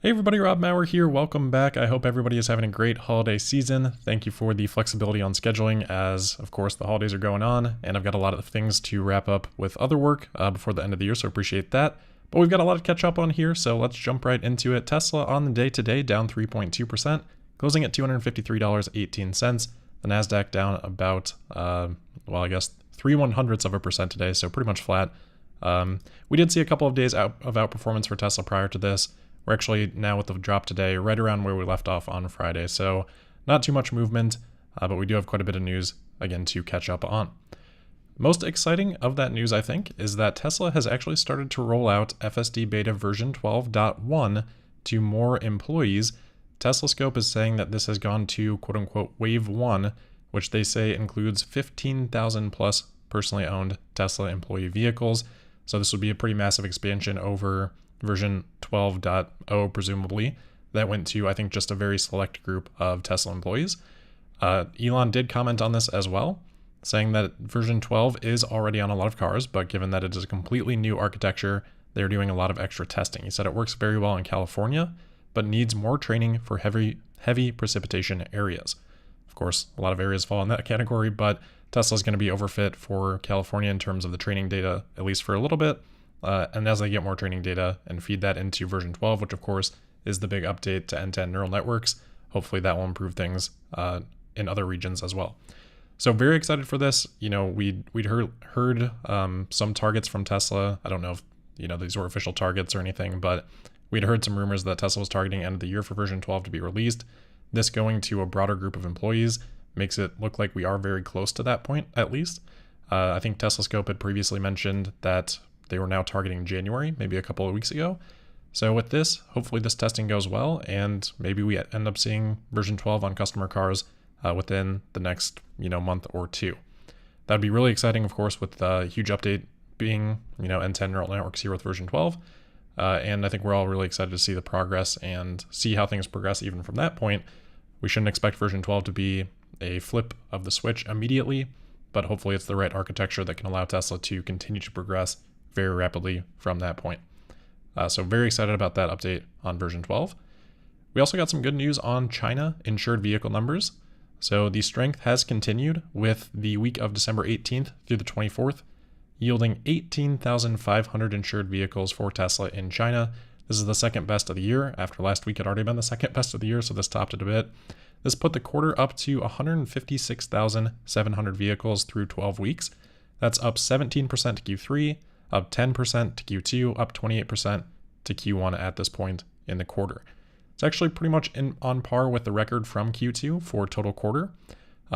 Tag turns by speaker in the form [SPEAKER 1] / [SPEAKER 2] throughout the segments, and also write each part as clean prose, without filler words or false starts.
[SPEAKER 1] Hey everybody, Rob Maurer here. Welcome back. I hope everybody is having a great holiday season. Thank you for the flexibility on scheduling as, of course, the holidays are going on, and I've got a lot of things to wrap up with other work before the end of the year, so appreciate that. But we've got a lot to catch up on here, so let's jump right into it. Tesla on the day today, down 3.2%, closing at $253.18. The NASDAQ down about, I guess 0.03% today, so pretty much flat. We did see a couple of days of outperformance for Tesla prior to this. We're actually now with the drop today right around where we left off on Friday, so not too much movement, but we do have quite a bit of news, again, to catch up on. Most exciting of that news, I think, is that Tesla has actually started to roll out FSD Beta version 12.1 to more employees. Tesla Scope is saying that this has gone to quote-unquote Wave 1, which they say includes 15,000 plus personally owned Tesla employee vehicles. So this would be a pretty massive expansion over version 12.0, presumably, that went to, I think, just a very select group of Tesla employees. Elon did comment on this as well, saying that version 12 is already on a lot of cars, but given that it is a completely new architecture, they're doing a lot of extra testing. He said it works very well in California, but needs more training for heavy precipitation areas. Of course, a lot of areas fall in that category, but Tesla's going to be overfit for California in terms of the training data, at least for a little bit. And as they get more training data and feed that into version 12, which of course is the big update to end-to-end neural networks, hopefully that will improve things in other regions as well. So very excited for this. You know, we'd heard some targets from Tesla. I don't know if these were official targets or anything, but we'd heard some rumors that Tesla was targeting end of the year for version 12 to be released. This going to a broader group of employees makes it look like we are very close to that point, at least. I think Tesla Scope had previously mentioned that they were now targeting January, maybe a couple of weeks ago. So with this, hopefully this testing goes well, and maybe we end up seeing version 12 on customer cars within the next month or two. That'd be really exciting, of course, with the huge update being end-to-end neural networks here with version 12. And I think we're all really excited to see the progress and see how things progress even from that point. We shouldn't expect version 12 to be a flip of the switch immediately, but hopefully it's the right architecture that can allow Tesla to continue to progress very rapidly from that point. So very excited about that update on version 12. We also got some good news on China insured vehicle numbers. So the strength has continued with the week of December 18th through the 24th, yielding 18,500 insured vehicles for Tesla in China. This is the second best of the year. After last week had already been the second best of the year, so this topped it a bit. This put the quarter up to 156,700 vehicles through 12 weeks. That's up 17% to Q3, up 10% to Q2, up 28% to Q1 at this point in the quarter. It's actually pretty much on par with the record from Q2 for total quarter.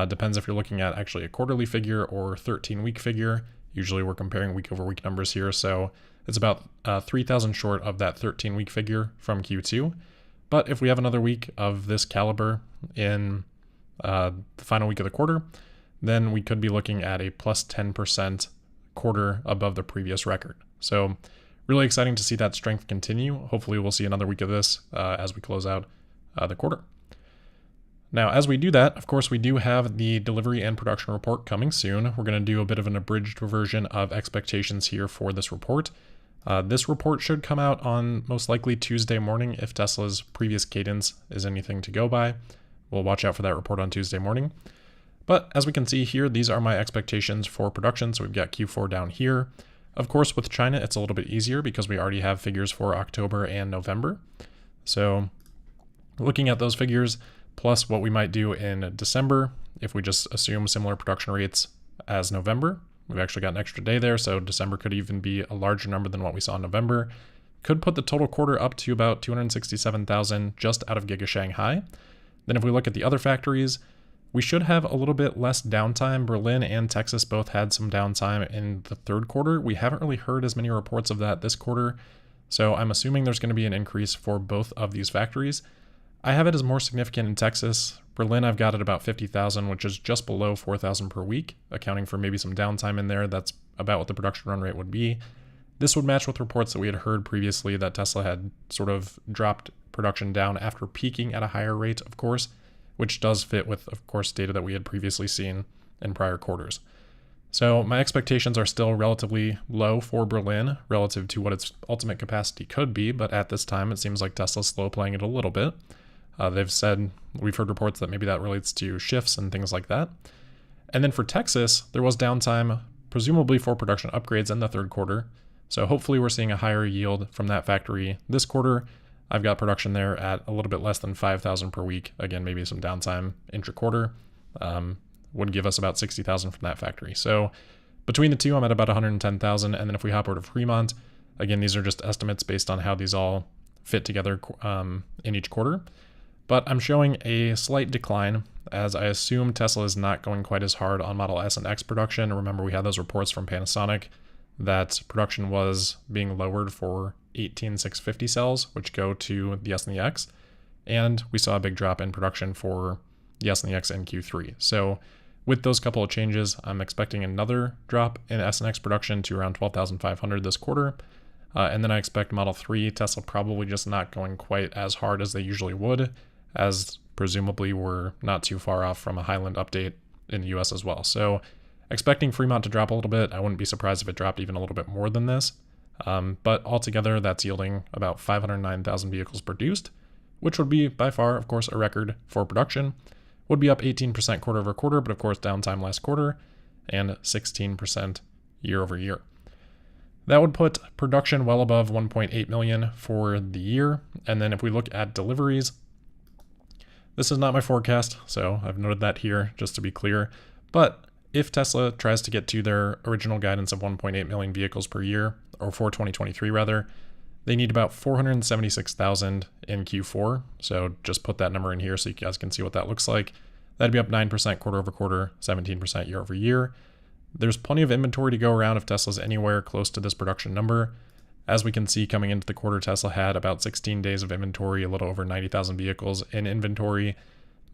[SPEAKER 1] Depends if you're looking at actually a quarterly figure or 13-week figure. Usually we're comparing week-over-week numbers here, so it's about 3,000 short of that 13-week figure from Q2. But if we have another week of this caliber in the final week of the quarter, then we could be looking at a plus 10% quarter above the previous record. So really exciting to see that strength continue. Hopefully we'll see another week of this as we close out the quarter. Now, as we do that, of course, we do have the delivery and production report coming soon. We're going to do a bit of an abridged version of expectations here for this report. This report should come out on most likely Tuesday morning if Tesla's previous cadence is anything to go by. We'll watch out for that report on Tuesday morning. But as we can see here, these are my expectations for production. So we've got Q4 down here. Of course, with China, it's a little bit easier because we already have figures for October and November. So looking at those figures, plus what we might do in December, if we just assume similar production rates as November, we've actually got an extra day there. So December could even be a larger number than what we saw in November. Could put the total quarter up to about 267,000 just out of Giga Shanghai. Then if we look at the other factories, we should have a little bit less downtime. Berlin and Texas both had some downtime in the third quarter. We haven't really heard as many reports of that this quarter, so I'm assuming there's going to be an increase for both of these factories. I have it as more significant in Texas. Berlin, I've got it about 50,000, which is just below 4,000 per week, accounting for maybe some downtime in there. That's about what the production run rate would be. This would match with reports that we had heard previously that Tesla had sort of dropped production down after peaking at a higher rate, of course, which does fit with, of course, data that we had previously seen in prior quarters. So my expectations are still relatively low for Berlin relative to what its ultimate capacity could be, but at this time it seems like Tesla's slow playing it a little bit. They've said, we've heard reports that maybe that relates to shifts and things like that. And then for Texas, there was downtime, presumably for production upgrades in the third quarter. So hopefully we're seeing a higher yield from that factory this quarter. I've got production there at a little bit less than 5,000 per week. Again, maybe some downtime intra-quarter. Would give us about 60,000 from that factory. So between the two, I'm at about 110,000. And then if we hop over to Fremont, again, these are just estimates based on how these all fit together in each quarter. But I'm showing a slight decline as I assume Tesla is not going quite as hard on Model S and X production. Remember, we had those reports from Panasonic that production was being lowered for 18650 cells, which go to the S and the X. And we saw a big drop in production for the S and the X in Q3. So with those couple of changes, I'm expecting another drop in S and X production to around 12,500 this quarter. And then I expect Model 3, Tesla probably just not going quite as hard as they usually would, as presumably we're not too far off from a Highland update in the US as well. So expecting Fremont to drop a little bit. I wouldn't be surprised if it dropped even a little bit more than this. But altogether, that's yielding about 509,000 vehicles produced, which would be by far, of course, a record for production. Would be up 18% quarter over quarter, but of course downtime last quarter, and 16% year over year. That would put production well above 1.8 million for the year. And then if we look at deliveries, this is not my forecast, so I've noted that here just to be clear. But if Tesla tries to get to their original guidance of 1.8 million vehicles per year, or for 2023 rather, they need about 476,000 in Q4. So just put that number in here so you guys can see what that looks like. That'd be up 9% quarter over quarter, 17% year over year. There's plenty of inventory to go around if Tesla's anywhere close to this production number. As we can see, coming into the quarter, Tesla had about 16 days of inventory, a little over 90,000 vehicles in inventory.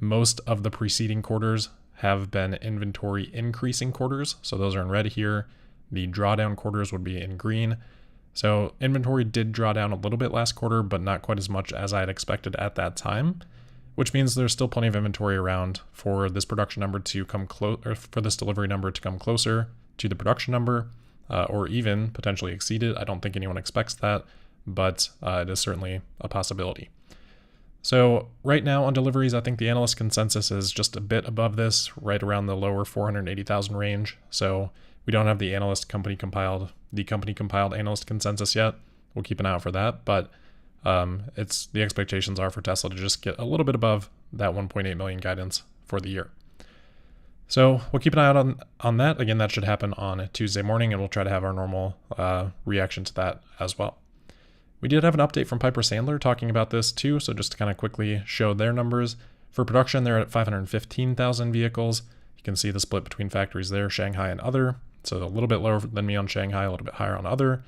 [SPEAKER 1] Most of the preceding quarters have been inventory increasing quarters, so those are in red here. The drawdown quarters would be in green. So inventory did draw down a little bit last quarter, but not quite as much as I had expected at that time, which means there's still plenty of inventory around for this production number to come close, or for this delivery number to come closer to the production number, or even potentially exceed it. I don't think anyone expects that, but it is certainly a possibility. So right now on deliveries, I think the analyst consensus is just a bit above this, right around the lower 480,000 range. So we don't have the company compiled analyst consensus yet. We'll keep an eye out for that, but it's the expectations are for Tesla to just get a little bit above that 1.8 million guidance for the year. So we'll keep an eye out on that. Again, that should happen on Tuesday morning, and we'll try to have our normal reaction to that as well. We did have an update from Piper Sandler talking about this too, so just to kind of quickly show their numbers. For production, they're at 515,000 vehicles. You can see the split between factories there, Shanghai and other. So a little bit lower than me on Shanghai, a little bit higher on other.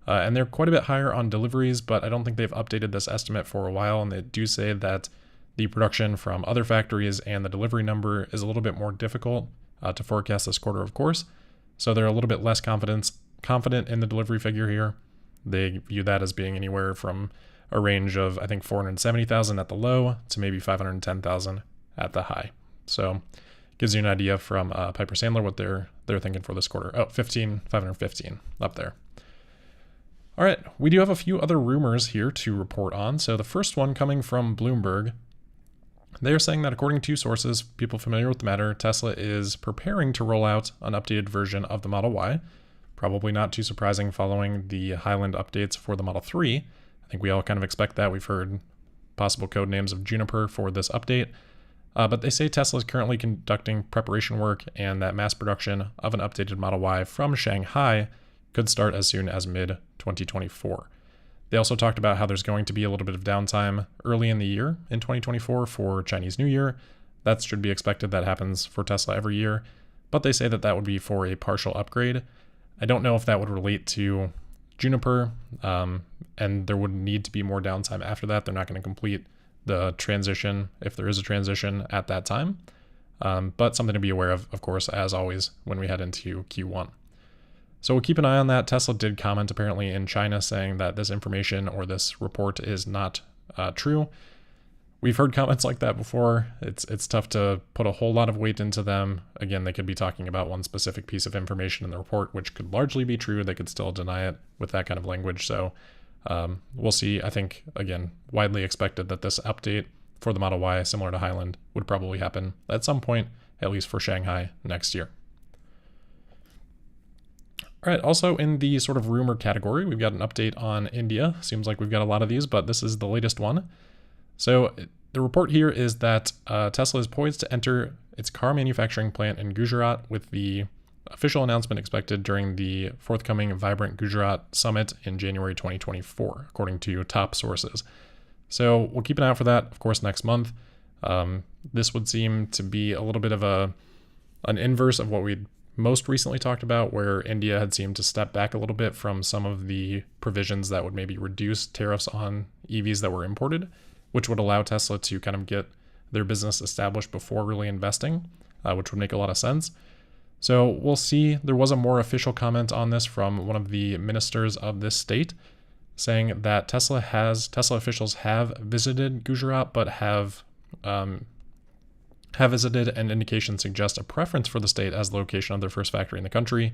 [SPEAKER 1] And they're quite a bit higher on deliveries, but I don't think they've updated this estimate for a while, and they do say that the production from other factories and the delivery number is a little bit more difficult to forecast this quarter, of course. So they're a little bit less confident in the delivery figure here. They view that as being anywhere from a range of, I think, 470,000 at the low to maybe 510,000 at the high. So gives you an idea from Piper Sandler what they're thinking for this quarter. Oh, 515 up there. All right, we do have a few other rumors here to report on. So the first one coming from Bloomberg. They are saying that according to sources, people familiar with the matter, Tesla is preparing to roll out an updated version of the Model Y. Probably not too surprising following the Highland updates for the Model 3. I think we all kind of expect that. We've heard possible code names of Juniper for this update. But they say Tesla is currently conducting preparation work and that mass production of an updated Model Y from Shanghai could start as soon as mid-2024. They also talked about how there's going to be a little bit of downtime early in the year in 2024 for Chinese New Year. That should be expected. That happens for Tesla every year. But they say that that would be for a partial upgrade. I don't know if that would relate to Juniper, and there would need to be more downtime after that. They're not going to complete the transition, if there is a transition at that time. But something to be aware of course, as always, when we head into Q1. So we'll keep an eye on that. Tesla did comment apparently in China saying that this information or this report is not true. we've heard comments like that before. It's tough to put a whole lot of weight into them. Again, they could be talking about one specific piece of information in the report, which could largely be true. They could still deny it with that kind of language. So we'll see. I think, again, widely expected that this update for the Model Y, similar to Highland, would probably happen at some point, at least for Shanghai next year. All right, also in the sort of rumor category, we've got an update on India. Seems like we've got a lot of these, but this is the latest one. So the report here is that Tesla is poised to enter its car manufacturing plant in Gujarat, with the official announcement expected during the forthcoming Vibrant Gujarat Summit in January 2024, according to top sources. So we'll keep an eye out for that, of course, next month. This would seem to be a little bit of an inverse of what we'd most recently talked about, where India had seemed to step back a little bit from some of the provisions that would maybe reduce tariffs on EVs that were imported, which would allow Tesla to kind of get their business established before really investing, which would make a lot of sense. So we'll see. There was a more official comment on this from one of the ministers of this state, saying that Tesla officials have visited Gujarat, but have visited, and indications suggest a preference for the state as the location of their first factory in the country.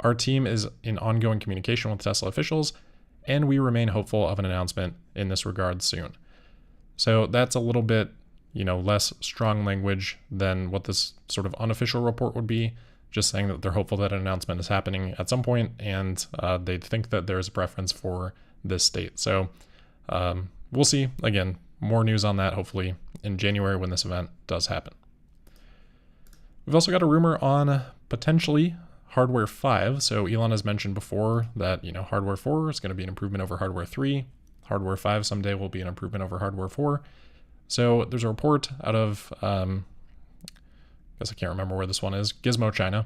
[SPEAKER 1] Our team is in ongoing communication with Tesla officials, and we remain hopeful of an announcement in this regard soon. So that's a little bit, less strong language than what this sort of unofficial report would be, just saying that they're hopeful that an announcement is happening at some point, and they think that there's a preference for this state. So we'll see. Again, more news on that hopefully in January when this event does happen. We've also got a rumor on potentially hardware 5. So Elon has mentioned before that, hardware 4 is going to be an improvement over hardware 3. Hardware 5 someday will be an improvement over hardware 4. So there's a report out of, I guess I can't remember where this one is, Gizmo, China,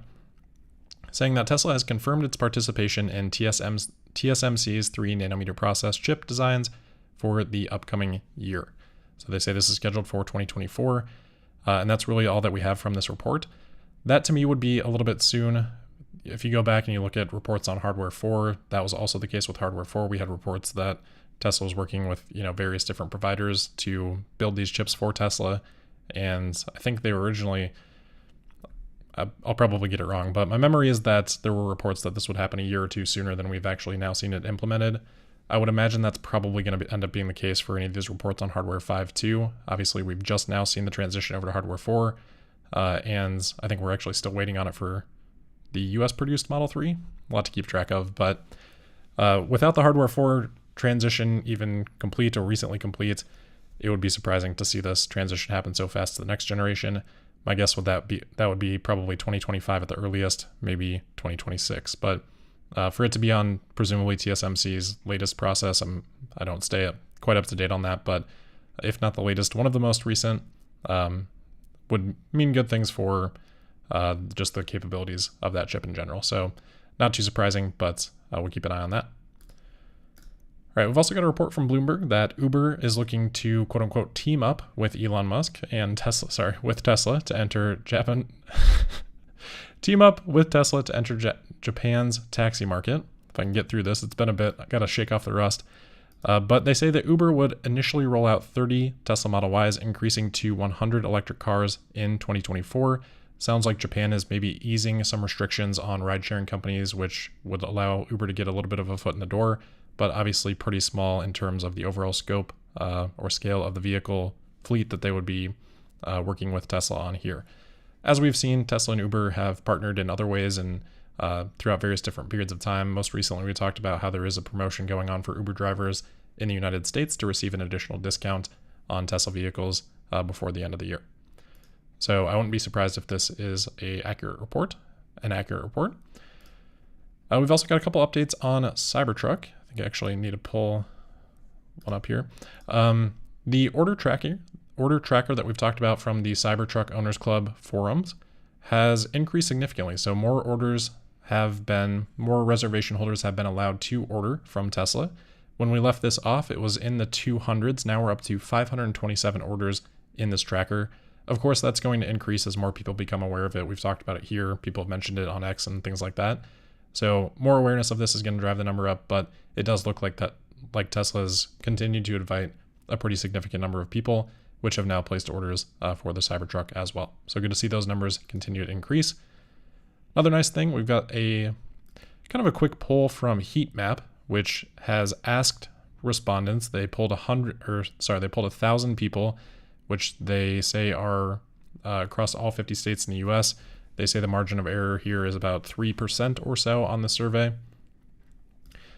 [SPEAKER 1] saying that Tesla has confirmed its participation in TSMC's 3 nanometer process chip designs for the upcoming year. So they say this is scheduled for 2024, and that's really all that we have from this report. That to me would be a little bit soon. If you go back and you look at reports on hardware 4, that was also the case with hardware 4. We had reports that Tesla was working with various different providers to build these chips for Tesla, and I think they were originally, I'll probably get it wrong, but my memory is that there were reports that this would happen a year or two sooner than we've actually now seen it implemented. I would imagine that's probably going to end up being the case for any of these reports on hardware 5 too. Obviously, we've just now seen the transition over to hardware 4, and I think we're actually still waiting on it for the US produced Model 3. A lot to keep track of, but without the hardware 4 transition even complete or recently complete, it would be surprising to see this transition happen so fast to the next generation. My guess would that would be probably 2025 at the earliest, maybe 2026. But for it to be on presumably TSMC's latest process, I don't stay quite up to date on that, but if not the latest, one of the most recent, would mean good things for just the capabilities of that chip in general. So not too surprising, but we'll keep an eye on that. All right, we've also got a report from Bloomberg that Uber is looking to quote unquote team up with Elon Musk and Tesla to enter Japan. Team up with Tesla to enter Japan's taxi market. If I can get through this, it's been a bit, I gotta shake off the rust. But they say that Uber would initially roll out 30 Tesla Model Ys, increasing to 100 electric cars in 2024. Sounds like Japan is maybe easing some restrictions on ride-sharing companies, which would allow Uber to get a little bit of a foot in the door, but obviously pretty small in terms of the overall scope or scale of the vehicle fleet that they would be working with Tesla on here. As we've seen, Tesla and Uber have partnered in other ways and throughout various different periods of time. Most recently, we talked about how there is a promotion going on for Uber drivers in the United States to receive an additional discount on Tesla vehicles before the end of the year. So I wouldn't be surprised if this is an accurate report. We've also got a couple updates on Cybertruck. I think I actually need to pull one up here. The order tracker that we've talked about from the Cybertruck Owners Club forums has increased significantly. So more reservation holders have been allowed to order from Tesla. When we left this off, it was in the 200s. Now we're up to 527 orders in this tracker. Of course, that's going to increase as more people become aware of it. We've talked about it here. People have mentioned it on X and things like that. So more awareness of this is going to drive the number up, but it does look like Tesla's continued to invite a pretty significant number of people. which have now placed orders for the Cybertruck as well. So good to see those numbers continue to increase. Another nice thing, we've got a kind of a quick poll from Heatmap, which has asked respondents. They pulled 1,000 people, which they say are across all 50 states in the US. They say the margin of error here is about 3% or so on the survey.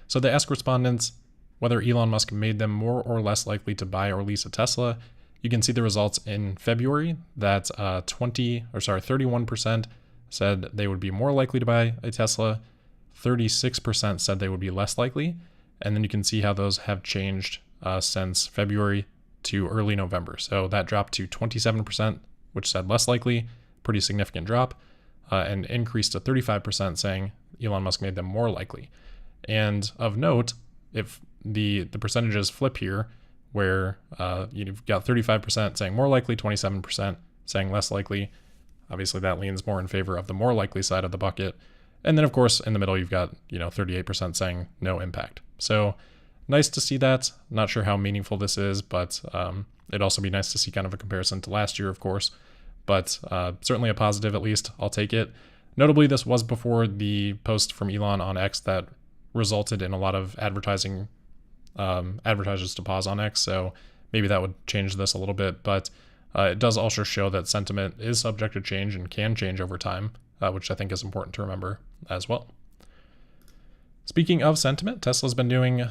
[SPEAKER 1] So they ask respondents whether Elon Musk made them more or less likely to buy or lease a Tesla. You can see the results in February that 31% said they would be more likely to buy a Tesla. 36% said they would be less likely. And then you can see how those have changed since February to early November. So that dropped to 27%, which said less likely, pretty significant drop, and increased to 35% saying Elon Musk made them more likely. And of note, if the percentages flip here, where you've got 35% saying more likely, 27% saying less likely, obviously that leans more in favor of the more likely side of the bucket. And then of course in the middle you've got 38% saying no impact. So nice to see that. Not sure how meaningful this is, but it'd also be nice to see kind of a comparison to last year, of course. But certainly a positive, at least. I'll take it. Notably, this was before the post from Elon on X that resulted in a lot of advertisers to pause on X, so maybe that would change this a little bit, but it does also show that sentiment is subject to change and can change over time, which I think is important to remember as well. Speaking of sentiment, Tesla's been doing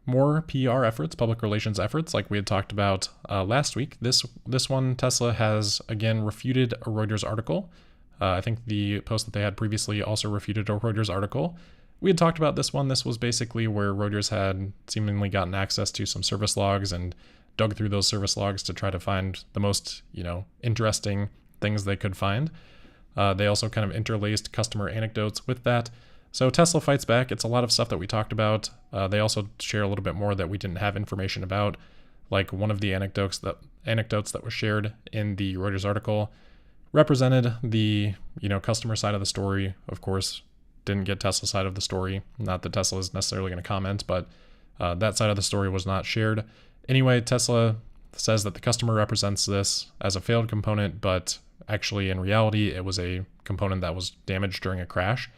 [SPEAKER 1] more PR efforts, public relations efforts, like we had talked about last week. This one, Tesla has again refuted a Reuters article. I think the post that they had previously also refuted a Reuters article. We had talked about this one. This was basically where Reuters had seemingly gotten access to some service logs and dug through those service logs to try to find the most, interesting things they could find. They also kind of interlaced customer anecdotes with that. So Tesla fights back. It's a lot of stuff that we talked about. They also share a little bit more that we didn't have information about. Like one of the anecdotes that were shared in the Reuters article represented the, customer side of the story. Of course, didn't get Tesla's side of the story. Not that Tesla is necessarily going to comment, but that side of the story was not shared. Anyway, Tesla says that the customer represents this as a failed component, but actually in reality, it was a component that was damaged during a crash.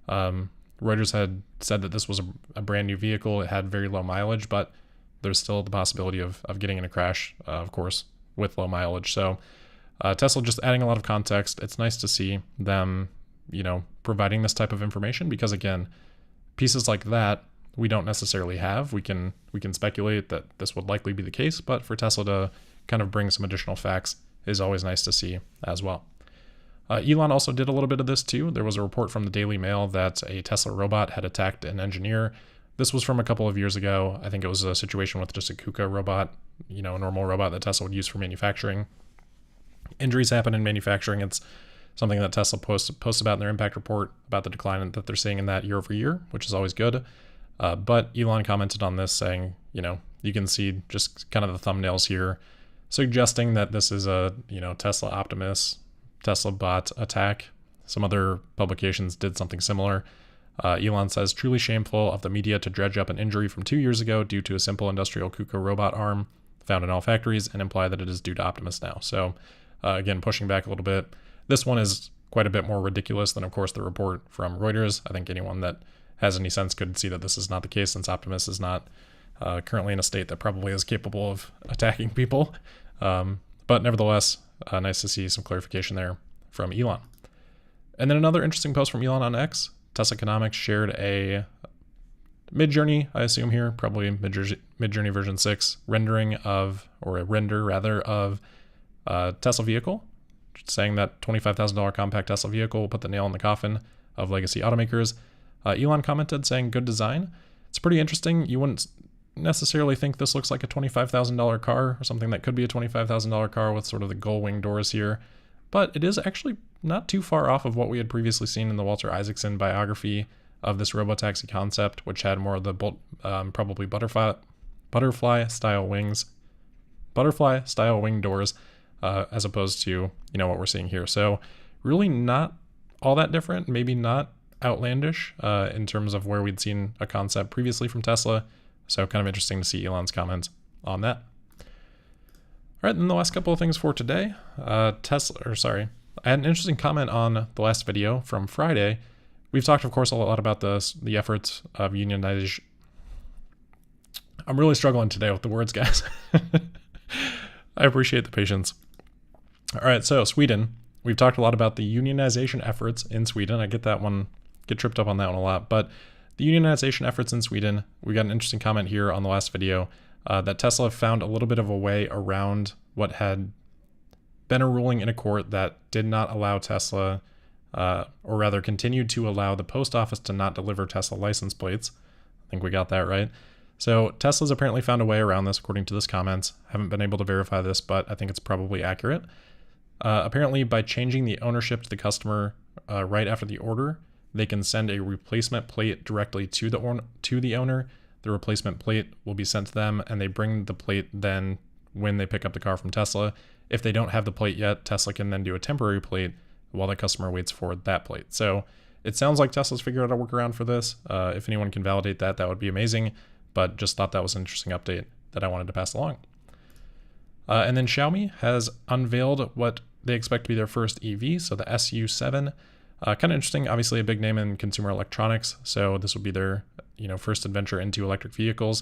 [SPEAKER 1] Reuters had said that this was a brand new vehicle. It had very low mileage, but there's still the possibility of getting in a crash, of course, with low mileage. So Tesla just adding a lot of context. It's nice to see them providing this type of information because, again, pieces like that we don't necessarily have. We can speculate that this would likely be the case, but for Tesla to kind of bring some additional facts is always nice to see as well. Elon also did a little bit of this too. There was a report from the Daily Mail that a Tesla robot had attacked an engineer. This was from a couple of years ago. I think it was a situation with just a KUKA robot, a normal robot that Tesla would use for manufacturing. Injuries happen in manufacturing. It's something that Tesla posts about in their impact report about the decline that they're seeing in that year over year, which is always good. But Elon commented on this saying, you can see just kind of the thumbnails here, suggesting that this is a, Tesla Optimus, Tesla bot attack. Some other publications did something similar. Elon says, truly shameful of the media to dredge up an injury from 2 years ago due to a simple industrial KUKA robot arm found in all factories and imply that it is due to Optimus now. So again, pushing back a little bit. This one is quite a bit more ridiculous than, of course, the report from Reuters. I think anyone that has any sense could see that this is not the case, since Optimus is not currently in a state that probably is capable of attacking people. But nevertheless, nice to see some clarification there from Elon. And then another interesting post from Elon on X. Tesla Economics shared a Midjourney, I assume here, probably Midjourney version 6 rendering of, or a render rather, of Tesla vehicle, saying that $25,000 compact Tesla vehicle will put the nail in the coffin of legacy automakers. Elon commented saying, good design. It's pretty interesting. You wouldn't necessarily think this looks like a $25,000 car or something that could be a $25,000 car with sort of the gull wing doors here, but it is actually not too far off of what we had previously seen in the Walter Isaacson biography of this Robotaxi concept, which had more of the probably butterfly style wing doors, as opposed to what we're seeing here. So really not all that different, maybe not outlandish in terms of where we'd seen a concept previously from Tesla. So kind of interesting to see Elon's comments on that. All right, then the last couple of things for today. I had an interesting comment on the last video from Friday. We've talked, of course, a lot about the efforts of unionization. I'm really struggling today with the words, guys. I appreciate the patience. All right, so Sweden. We've talked a lot about the unionization efforts in Sweden. I get tripped up on that one a lot, but the unionization efforts in Sweden, we got an interesting comment here on the last video that Tesla found a little bit of a way around what had been a ruling in a court that did not allow Tesla, or rather continued to allow the post office to not deliver Tesla license plates. I think we got that right. So Tesla's apparently found a way around this, according to this comment. Haven't been able to verify this, but I think it's probably accurate. Apparently, by changing the ownership to the customer right after the order, they can send a replacement plate directly to the owner. The replacement plate will be sent to them, and they bring the plate then when they pick up the car from Tesla. If they don't have the plate yet, Tesla can then do a temporary plate while the customer waits for that plate. So it sounds like Tesla's figured out a workaround for this. If anyone can validate that, that would be amazing. But just thought that was an interesting update that I wanted to pass along. And then Xiaomi has unveiled what they expect to be their first EV, so the SU7. Kind of interesting, obviously a big name in consumer electronics, so this will be their first adventure into electric vehicles.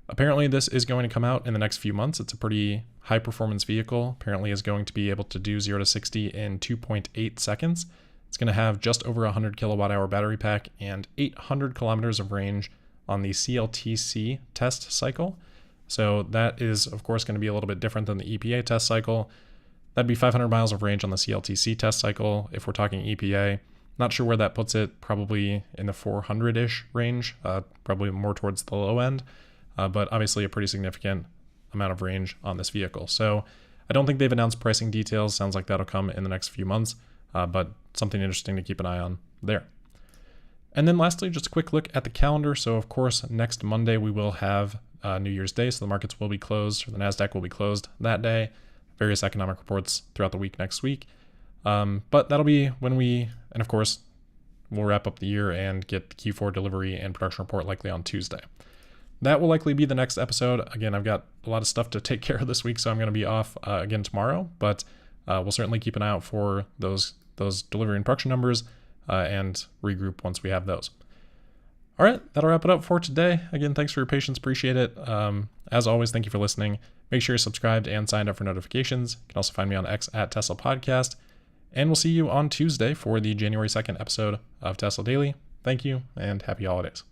[SPEAKER 1] Apparently this is going to come out in the next few months. It's a pretty high performance vehicle. Apparently is going to be able to do 0 to 60 in 2.8 seconds. It's going to have just over 100 kilowatt hour battery pack and 800 kilometers of range on the CLTC test cycle. So that is of course going to be a little bit different than the EPA test cycle. That'd be 500 miles of range on the CLTC test cycle. If we're talking EPA, not sure where that puts it, probably in the 400-ish range, probably more towards the low end, but obviously a pretty significant amount of range on this vehicle. So I don't think they've announced pricing details. Sounds like that'll come in the next few months, but something interesting to keep an eye on there. And then lastly, just a quick look at the calendar. So of course, next Monday we will have New Year's Day, so the markets will be closed, or the NASDAQ will be closed that day. Various economic reports throughout the week next week. But that'll be when and of course, we'll wrap up the year and get the Q4 delivery and production report likely on Tuesday. That will likely be the next episode. Again, I've got a lot of stuff to take care of this week, so I'm going to be off again tomorrow, but we'll certainly keep an eye out for those delivery and production numbers and regroup once we have those. All right, that'll wrap it up for today. Again, thanks for your patience. Appreciate it. As always, thank you for listening. Make sure you're subscribed and signed up for notifications. You can also find me on X at Tesla Podcast. And we'll see you on Tuesday for the January 2nd episode of Tesla Daily. Thank you and happy holidays.